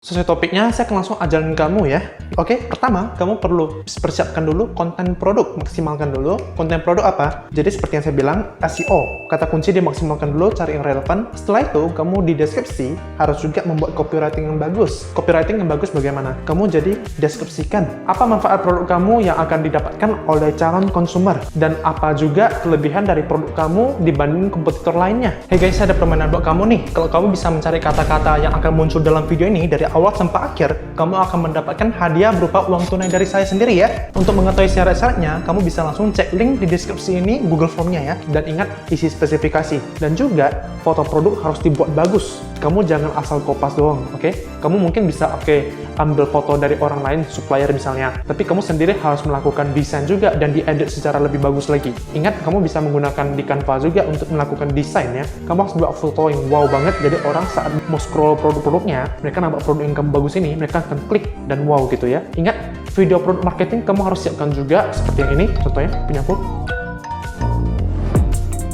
Sesuai topiknya, saya akan langsung ajarin kamu ya. Oke, pertama, kamu perlu persiapkan dulu konten produk. Maksimalkan dulu. Konten produk apa? Jadi seperti yang saya bilang, SEO. Kata kunci dimaksimalkan dulu, cari yang relevan. Setelah itu, kamu di deskripsi harus juga membuat copywriting yang bagus. Copywriting yang bagus bagaimana? Kamu jadi deskripsikan apa manfaat produk kamu yang akan didapatkan oleh calon konsumer. Dan apa juga kelebihan dari produk kamu dibanding kompetitor lainnya. Hey guys, saya ada permainan buat kamu nih. Kalau kamu bisa mencari kata-kata yang akan muncul dalam video ini dari awal sampai akhir, kamu akan mendapatkan hadiah berupa uang tunai dari saya sendiri ya. Untuk mengetahui syarat-syaratnya, kamu bisa langsung cek link di deskripsi ini, Google Formnya ya. Dan ingat, isi spesifikasi. Dan juga, foto produk harus dibuat bagus. Kamu jangan asal kopas doang, oke? Kamu mungkin bisa, ambil foto dari orang lain, supplier misalnya. Tapi kamu sendiri harus melakukan desain juga dan diedit secara lebih bagus lagi. Ingat, kamu bisa menggunakan di Canva juga untuk melakukan desain ya. Kamu harus buat foto yang wow banget, jadi orang saat mau scroll produk-produknya, mereka nampak produk yang kamu bagus ini, mereka akan klik dan wow gitu ya. Ingat, video produk marketing kamu harus siapkan juga seperti yang ini, contohnya punya aku.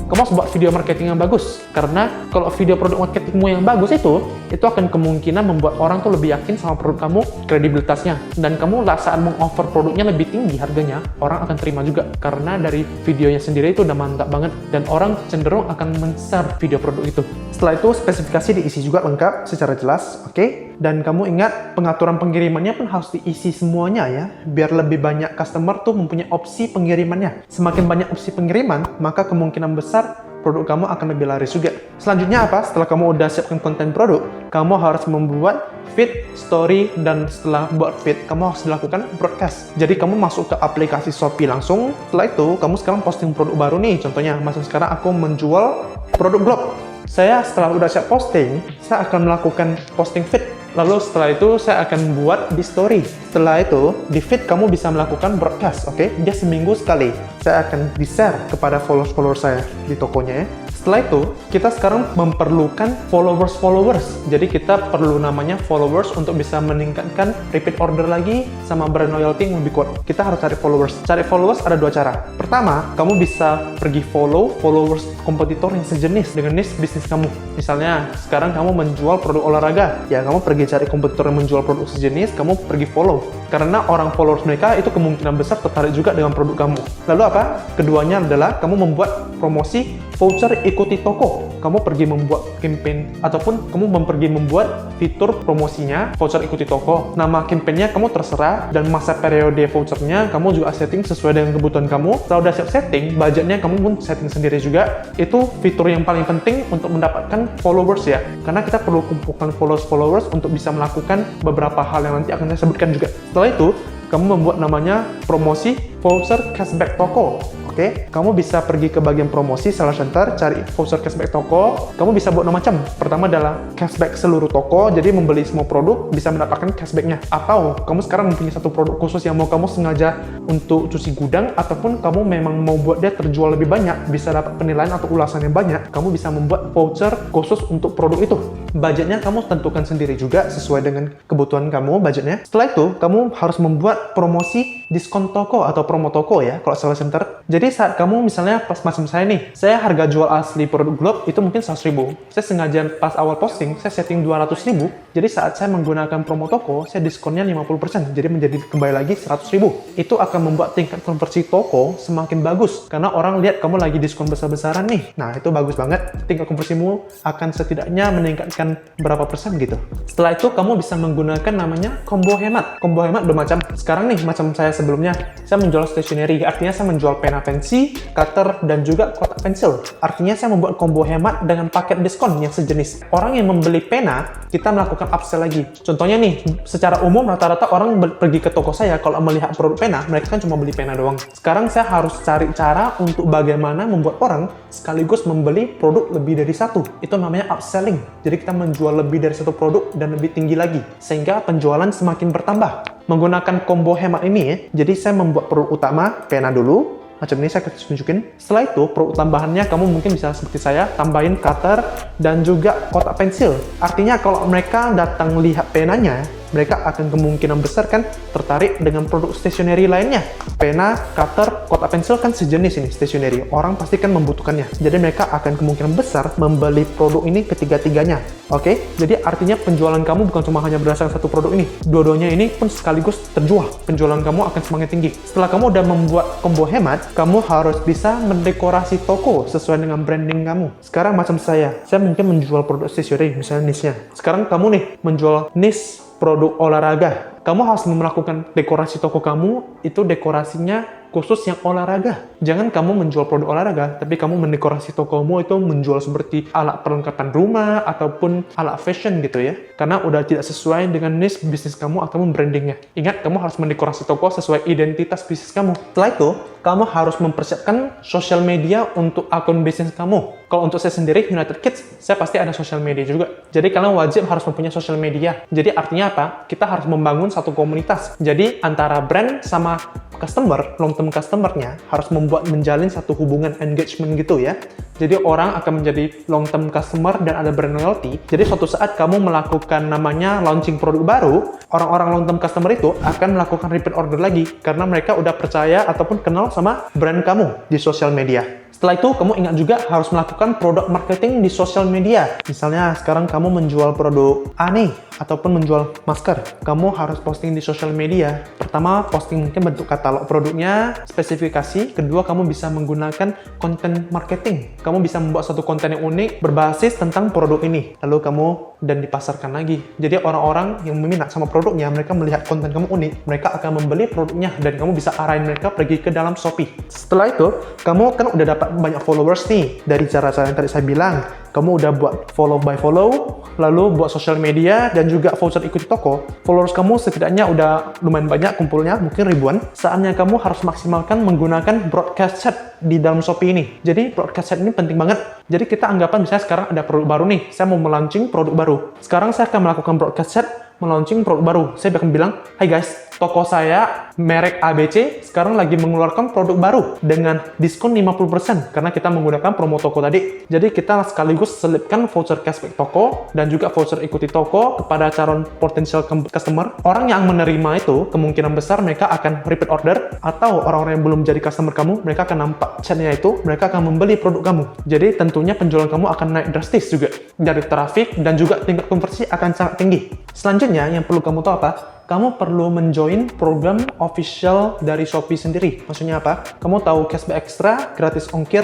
Kamu harus buat video marketing yang bagus, karena kalau video produk marketingmu yang bagus itu akan kemungkinan membuat orang tuh lebih yakin sama produk kamu, kredibilitasnya, dan kamu saat meng-offer produknya lebih tinggi harganya, orang akan terima juga, karena dari videonya sendiri itu udah mantap banget, dan orang cenderung akan men-share video produk itu. Setelah itu, spesifikasi diisi juga lengkap secara jelas, oke? Dan kamu ingat, pengaturan pengirimannya pun harus diisi semuanya ya, biar lebih banyak customer tuh mempunyai opsi pengirimannya. Semakin banyak opsi pengiriman, maka kemungkinan besar produk kamu akan lebih laris juga. Selanjutnya apa? Setelah kamu udah siapkan konten produk, kamu harus membuat feed, story, dan setelah buat feed, kamu harus dilakukan broadcast. Jadi kamu masuk ke aplikasi Shopee langsung. Setelah itu, kamu sekarang posting produk baru nih. Contohnya, macam sekarang aku menjual produk glove. Saya setelah udah siap posting, saya akan melakukan posting feed. Lalu setelah itu saya akan buat di story. Setelah itu di feed kamu bisa melakukan broadcast, oke? Dia seminggu sekali. Saya akan di-share kepada followers saya di tokonya ya. Setelah itu kita sekarang memerlukan followers. Jadi kita perlu namanya followers untuk bisa meningkatkan repeat order lagi sama brand loyalty yang lebih kuat. Kita harus cari followers. Cari followers ada dua cara. Pertama, kamu bisa pergi follow followers kompetitor yang sejenis dengan niche bisnis kamu. Misalnya sekarang kamu menjual produk olahraga, ya kamu pergi cari kompetitor yang menjual produk sejenis, kamu pergi follow. Karena orang followers mereka itu kemungkinan besar tertarik juga dengan produk kamu. Lalu apa? Keduanya adalah kamu membuat promosi voucher ikuti toko. Kamu pergi membuat campaign ataupun kamu pergi membuat fitur promosinya voucher ikuti toko. Nama campaignnya kamu terserah dan masa periode vouchernya kamu juga setting sesuai dengan kebutuhan kamu. Setelah udah siap setting, budgetnya kamu pun setting sendiri juga. Itu fitur yang paling penting untuk mendapatkan followers ya. Karena kita perlu kumpulkan followers untuk bisa melakukan beberapa hal yang nanti akan saya sebutkan juga. Setelah itu, kamu membuat namanya promosi voucher cashback toko. Oke, kamu bisa pergi ke bagian promosi seller center, cari voucher cashback toko. Kamu bisa buat nama macam. Pertama adalah cashback seluruh toko, jadi membeli semua produk bisa mendapatkan cashbacknya. Atau kamu sekarang mempunyai satu produk khusus yang mau kamu sengaja untuk cuci gudang, ataupun kamu memang mau buat dia terjual lebih banyak, bisa dapat penilaian atau ulasan yang banyak, kamu bisa membuat voucher khusus untuk produk itu. Budgetnya kamu tentukan sendiri juga sesuai dengan kebutuhan kamu budgetnya. Setelah itu, kamu harus membuat promosi diskon toko atau promo toko ya, kalau seller center. Jadi saat kamu misalnya pas macam saya nih, saya harga jual asli produk glove itu mungkin 100.000. Saya sengaja pas awal posting, saya setting 200.000. Jadi saat saya menggunakan promo toko, saya diskonnya 50%. Jadi menjadi kembali lagi 100.000. Itu akan membuat tingkat konversi toko semakin bagus. Karena orang lihat kamu lagi diskon besar-besaran nih. Nah, itu bagus banget. Tingkat konversimu akan setidaknya meningkatkan berapa persen gitu. Setelah itu, kamu bisa menggunakan namanya combo hemat. Combo hemat bermacam. Sekarang nih, macam saya sebelumnya, saya menjual stationery. Artinya saya menjual pena pensi, cutter, dan juga kotak pensil. Artinya saya membuat combo hemat dengan paket diskon yang sejenis. Orang yang membeli pena, kita melakukan upsell lagi. Contohnya nih, secara umum rata-rata orang pergi ke toko saya, kalau melihat produk pena, mereka kan cuma beli pena doang. Sekarang saya harus cari cara untuk bagaimana membuat orang sekaligus membeli produk lebih dari satu. Itu namanya upselling. Jadi kita menjual lebih dari satu produk dan lebih tinggi lagi, sehingga penjualan semakin bertambah. Menggunakan combo hemat ini ya, jadi saya membuat produk utama pena dulu, macam ini saya tunjukin. Setelah itu, produk tambahannya kamu mungkin bisa seperti saya, tambahin cutter dan juga kotak pensil. Artinya kalau mereka datang lihat penanya, mereka akan kemungkinan besar kan tertarik dengan produk stationery lainnya. Pena, cutter, kotak pensil kan sejenis ini stationery. Orang pasti kan membutuhkannya. Jadi mereka akan kemungkinan besar membeli produk ini ketiga-tiganya. Oke, jadi artinya penjualan kamu bukan cuma hanya berdasarkan satu produk ini. Dua-duanya ini pun sekaligus terjual. Penjualan kamu akan semakin tinggi. Setelah kamu udah membuat combo hemat, kamu harus bisa mendekorasi toko sesuai dengan branding kamu. Sekarang macam saya mungkin menjual produk stationery, misalnya niche-nya. Sekarang kamu nih menjual niche produk olahraga. Kamu harus melakukan dekorasi toko kamu, itu dekorasinya khusus yang olahraga. Jangan kamu menjual produk olahraga, tapi kamu mendekorasi tokomu itu menjual seperti alat perlengkapan rumah ataupun alat fashion gitu ya. Karena udah tidak sesuai dengan niche bisnis kamu ataupun brandingnya. Ingat, kamu harus mendekorasi toko sesuai identitas bisnis kamu. Setelah itu, kamu harus mempersiapkan sosial media untuk akun bisnis kamu. Kalau untuk saya sendiri, United Kids, saya pasti ada sosial media juga. Jadi kalian wajib harus mempunyai sosial media. Jadi artinya apa? Kita harus membangun satu komunitas. Jadi antara brand sama customer, long term customer-nya harus menjalin satu hubungan engagement gitu ya. Jadi orang akan menjadi long term customer dan ada brand loyalty. Jadi suatu saat kamu melakukan namanya launching produk baru, orang-orang long term customer itu akan melakukan repeat order lagi karena mereka udah percaya ataupun kenal sama brand kamu di sosial media. Setelah itu, kamu ingat juga harus melakukan produk marketing di sosial media. Misalnya, sekarang kamu menjual produk A nih, ataupun menjual masker. Kamu harus posting di sosial media. Pertama, posting mungkin bentuk katalog produknya, spesifikasi. Kedua, kamu bisa menggunakan konten marketing. Kamu bisa membuat satu konten yang unik, berbasis tentang produk ini. Lalu kamu dan dipasarkan lagi. Jadi orang-orang yang meminat sama produknya, mereka melihat konten kamu unik, mereka akan membeli produknya, dan kamu bisa arahin mereka pergi ke dalam Shopee. Setelah itu, kamu kan udah dapat banyak followers nih dari cara-cara yang tadi saya bilang. Kamu udah buat follow by follow, lalu buat sosial media dan juga voucher ikuti toko. Followers kamu setidaknya udah lumayan banyak kumpulnya, mungkin ribuan. Saatnya kamu harus maksimalkan menggunakan broadcast chat di dalam Shopee ini. Jadi broadcast chat ini penting banget. Jadi kita anggapan misalnya sekarang ada produk baru nih, saya mau melaunching produk baru. Sekarang saya akan melakukan broadcast chat melaunching produk baru. Saya akan bilang, "Hai guys, toko saya merek ABC sekarang lagi mengeluarkan produk baru dengan diskon 50% karena kita menggunakan promo toko tadi. Jadi kita sekaligus selipkan voucher cashback toko dan juga voucher ikuti toko kepada calon potential customer. Orang yang menerima itu kemungkinan besar mereka akan repeat order, atau orang-orang yang belum jadi customer kamu, mereka akan nampak chatnya itu, mereka akan membeli produk kamu. Jadi tentunya penjualan kamu akan naik drastis juga. Dari traffic dan juga tingkat konversi akan sangat tinggi. Selanjutnya yang perlu kamu tahu apa? Kamu perlu menjoin program official dari Shopee sendiri. Maksudnya apa? Kamu tahu cashback extra, gratis ongkir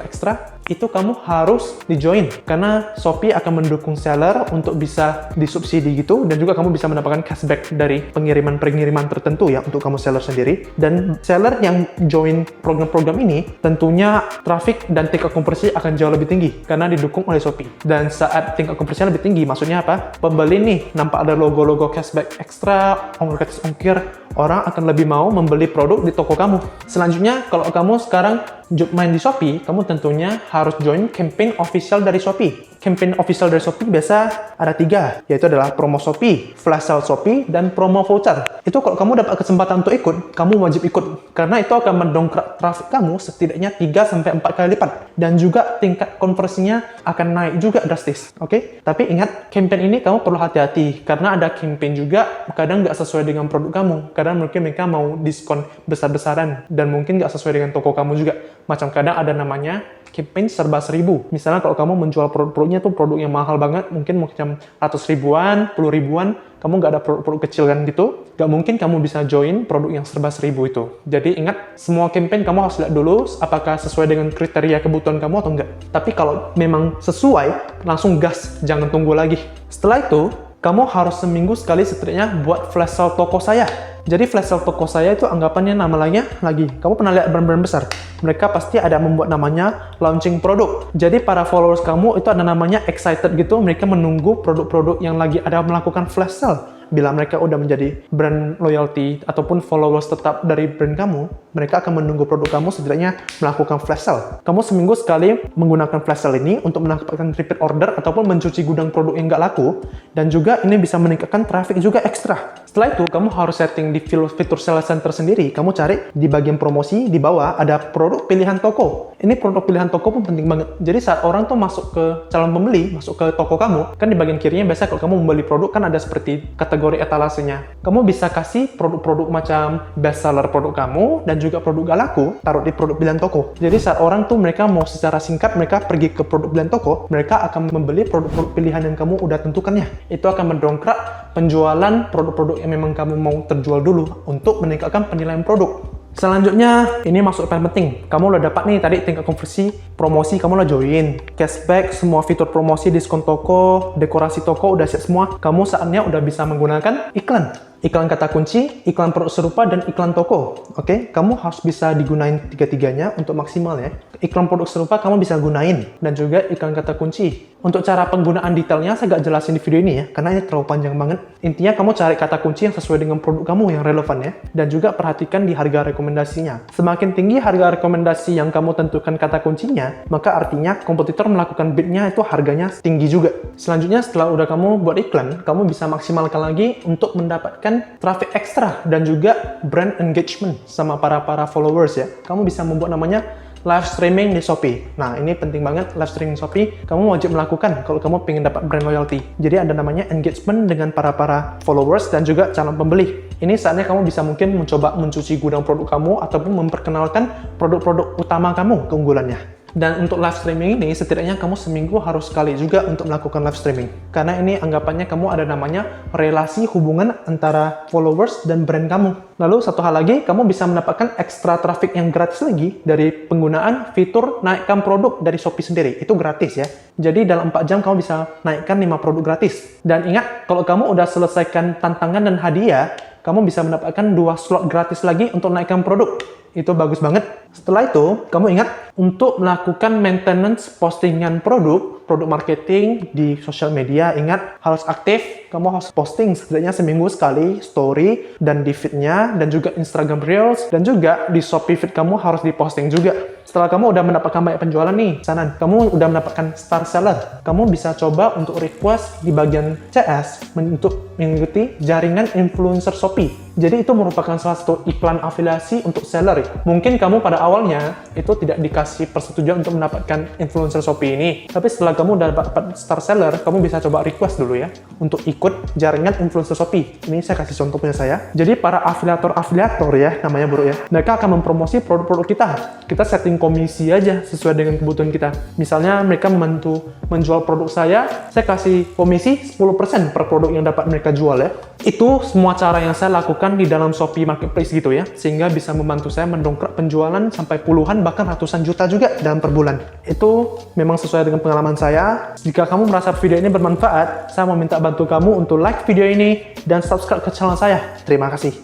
ekstra, itu kamu harus dijoin. Karena Shopee akan mendukung seller untuk bisa disubsidi gitu, dan juga kamu bisa mendapatkan cashback dari pengiriman-pengiriman tertentu ya untuk kamu seller sendiri. Dan seller yang join program-program ini, tentunya traffic dan tingkat konversi akan jauh lebih tinggi karena didukung oleh Shopee. Dan saat tingkat konversinya lebih tinggi, maksudnya apa? Pembeli nih, nampak ada logo-logo cashback ekstra, gratis ongkir, orang akan lebih mau membeli produk di toko kamu. Selanjutnya, kalau kamu sekarang main di Shopee, kamu tentunya harus join campaign official dari Shopee. Campaign official dari Shopee biasa ada 3, yaitu adalah promo Shopee, flash sale Shopee, dan promo voucher. Itu kalau kamu dapat kesempatan untuk ikut, kamu wajib ikut. Karena itu akan mendongkrak traffic kamu setidaknya 3-4 kali lipat. Dan juga tingkat konversinya akan naik juga drastis. Oke? Tapi ingat, campaign ini kamu perlu hati-hati. Karena ada campaign juga kadang nggak sesuai dengan produk kamu. Kadang mungkin mereka mau diskon besar-besaran. Dan mungkin nggak sesuai dengan toko kamu juga. Macam kadang ada namanya campaign serba 1000. Misalnya kalau kamu menjual produk-produknya tuh produk yang mahal banget, mungkin macam ratus ribuan, 10 ribuan, kamu nggak ada produk-produk kecil kan gitu, nggak mungkin kamu bisa join produk yang serba 1000 itu. Jadi ingat, semua campaign kamu harus lihat dulu apakah sesuai dengan kriteria kebutuhan kamu atau enggak. Tapi kalau memang sesuai, langsung gas, jangan tunggu lagi. Setelah itu, kamu harus seminggu sekali setidaknya buat flash sale toko saya. Jadi flash sale toko saya itu anggapannya namanya lagi. Kamu pernah lihat brand-brand besar? Mereka pasti ada membuat namanya launching produk. Jadi para followers kamu itu ada namanya excited gitu. Mereka menunggu produk-produk yang lagi ada melakukan flash sale. Bila mereka udah menjadi brand loyalty ataupun followers tetap dari brand kamu, mereka akan menunggu produk kamu setidaknya melakukan flash sale. Kamu seminggu sekali menggunakan flash sale ini untuk mendapatkan repeat order ataupun mencuci gudang produk yang nggak laku, dan juga ini bisa meningkatkan traffic juga ekstra. Setelah itu, kamu harus setting di fitur sales center sendiri. Kamu cari di bagian promosi, di bawah ada produk pilihan toko. Ini produk pilihan toko pun penting banget. Jadi saat orang tuh masuk ke calon pembeli, masuk ke toko kamu, kan di bagian kirinya biasa kalau kamu membeli produk kan ada seperti kategori kategori etalasenya. Kamu bisa kasih produk-produk macam best seller produk kamu dan juga produk gak laku, taruh di produk pilihan toko. Jadi saat orang tuh mereka mau secara singkat mereka pergi ke produk pilihan toko, mereka akan membeli produk-produk pilihan yang kamu udah tentukannya. Itu akan mendongkrak penjualan produk-produk yang memang kamu mau terjual dulu untuk meningkatkan penilaian produk. Selanjutnya, ini masuk ke paling penting. Kamu udah dapat nih tadi tingkat konversi, promosi kamu udah join, cashback, semua fitur promosi, diskon toko, dekorasi toko udah siap semua. Kamu saatnya udah bisa menggunakan iklan. Iklan kata kunci, iklan produk serupa, dan iklan toko. Oke, kamu harus bisa digunain tiga-tiganya untuk maksimal ya. Iklan produk serupa kamu bisa gunain, dan juga iklan kata kunci. Untuk cara penggunaan detailnya saya gak jelasin di video ini ya, karena ini terlalu panjang banget. Intinya kamu cari kata kunci yang sesuai dengan produk kamu yang relevan ya, dan juga perhatikan di harga rekomendasinya. Semakin tinggi harga rekomendasi yang kamu tentukan kata kuncinya, maka artinya kompetitor melakukan bidnya itu harganya tinggi juga. Selanjutnya setelah udah kamu buat iklan, kamu bisa maksimalkan lagi untuk mendapatkan traffic ekstra dan juga brand engagement sama para followers ya. Kamu bisa membuat namanya live streaming di Shopee. Nah, ini penting banget live streaming Shopee. Kamu wajib melakukan kalau kamu pengen dapat brand loyalty. Jadi ada namanya engagement dengan para followers dan juga calon pembeli. Ini saatnya kamu bisa mungkin mencoba mencuci gudang produk kamu ataupun memperkenalkan produk-produk utama kamu keunggulannya. Dan untuk live streaming ini, setidaknya kamu seminggu harus sekali juga untuk melakukan live streaming. Karena ini anggapannya kamu ada namanya relasi hubungan antara followers dan brand kamu. Lalu satu hal lagi, kamu bisa mendapatkan ekstra traffic yang gratis lagi dari penggunaan fitur naikkan produk dari Shopee sendiri. Itu gratis ya. Jadi dalam 4 jam kamu bisa naikkan 5 produk gratis. Dan ingat, kalau kamu udah selesaikan tantangan dan hadiah, kamu bisa mendapatkan 2 slot gratis lagi untuk naikkan produk. Itu bagus banget. Setelah itu, kamu ingat untuk melakukan maintenance postingan produk marketing di sosial media, ingat harus aktif. Kamu harus posting setidaknya seminggu sekali story dan di feed-nya, dan juga Instagram Reels, dan juga di Shopee feed kamu harus diposting juga. Setelah kamu udah mendapatkan banyak penjualan nih, kamu udah mendapatkan star seller, kamu bisa coba untuk request di bagian CS untuk mengikuti jaringan influencer Shopee. Jadi itu merupakan salah satu iklan afiliasi untuk seller. Mungkin kamu pada awalnya itu tidak dikasih persetujuan untuk mendapatkan influencer Shopee ini. Tapi setelah kamu udah dapat star seller, kamu bisa coba request dulu ya untuk ikut jaringan influencer Shopee. Ini saya kasih contoh punya saya. Jadi para afiliator ya, namanya bro ya, mereka akan mempromosi produk-produk kita. Kita setting komisi aja sesuai dengan kebutuhan kita. Misalnya mereka membantu menjual produk saya kasih komisi 10% per produk yang dapat mereka jual ya. Itu semua cara yang saya lakukan di dalam Shopee Marketplace gitu ya, sehingga bisa membantu saya mendongkrak penjualan sampai puluhan bahkan ratusan juta juga dalam per bulan. Itu memang sesuai dengan pengalaman saya. Jika kamu merasa video ini bermanfaat, saya mau minta bantu kamu untuk like video ini dan subscribe ke channel saya. Terima kasih.